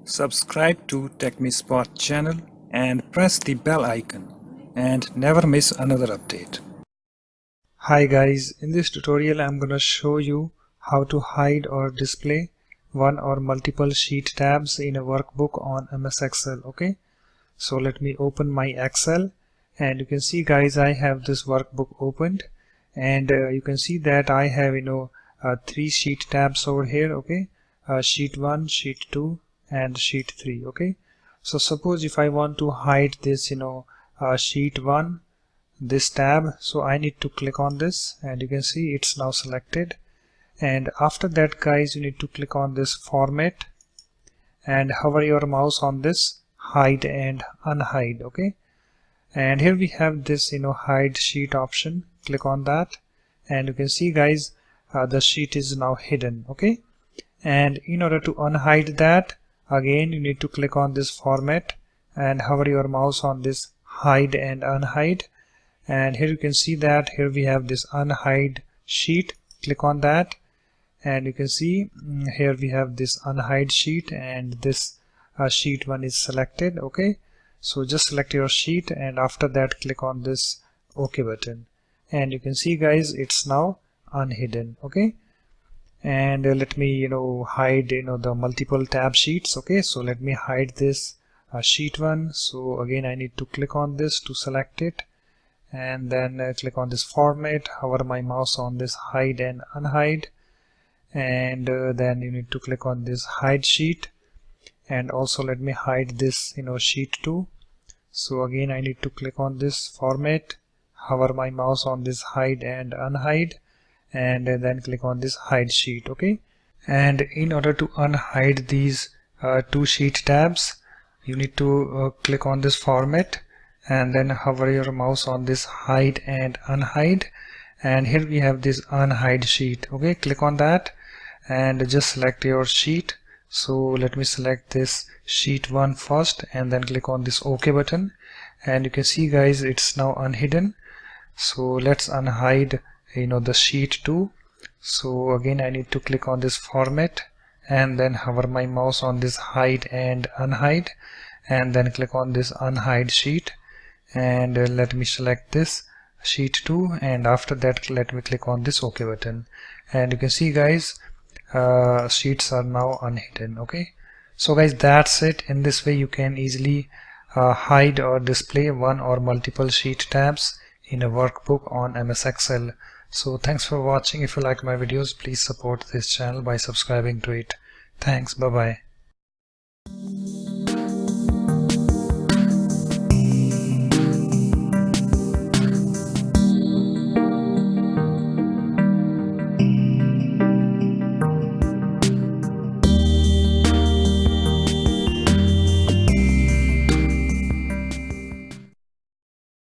Subscribe to TechMeSpot channel and press the bell icon and never miss another update. Hi guys, in this tutorial I'm gonna show you how to hide or display one or multiple sheet tabs in a workbook on MS Excel. Okay, so let me open my Excel, and you can see guys, I have this workbook opened, and you can see that I have 3 sheet tabs over here. Okay, sheet 1, sheet 2 and sheet 3. Okay, so suppose if I want to hide this sheet 1, this tab, so I need to click on this, and you can see it's now selected. And after that guys, you need to click on this format and hover your mouse on this hide and unhide. Okay, and here we have this hide sheet option. Click on that, and you can see guys, the sheet is now hidden. Okay, and in order to unhide that, again you need to click on this format and hover your mouse on this hide and unhide, and here you can see that here we have this unhide sheet. Click on that, and you can see here we have this unhide sheet, and this sheet 1 is selected. Okay, so just select your sheet, and after that click on this OK button, and you can see guys, it's now unhidden. Okay, and let me hide the multiple tab sheets. Okay, so let me hide this sheet 1. So again I need to click on this to select it, and then click on this format, hover my mouse on this hide and unhide, and then you need to click on this hide sheet, and also let me hide this sheet 2. So again I need to click on this format, hover my mouse on this hide and unhide, and then click on this hide sheet. Okay, and in order to unhide these 2 sheet tabs, you need to click on this format and then hover your mouse on this hide and unhide, and here we have this unhide sheet. Okay, click on that and just select your sheet. So let me select this sheet 1 first, and then click on this OK button, and you can see guys, it's now unhidden. So let's unhide the sheet 2. So again I need to click on this format and then hover my mouse on this hide and unhide, and then click on this unhide sheet, and let me select this sheet 2, and after that let me click on this OK button, and you can see guys, sheets are now unhidden. Okay, so guys, that's it. In this way you can easily hide or display one or multiple sheet tabs in a workbook on MS Excel. So thanks for watching. If you like my videos, please support this channel by subscribing to it. Thanks. Bye bye.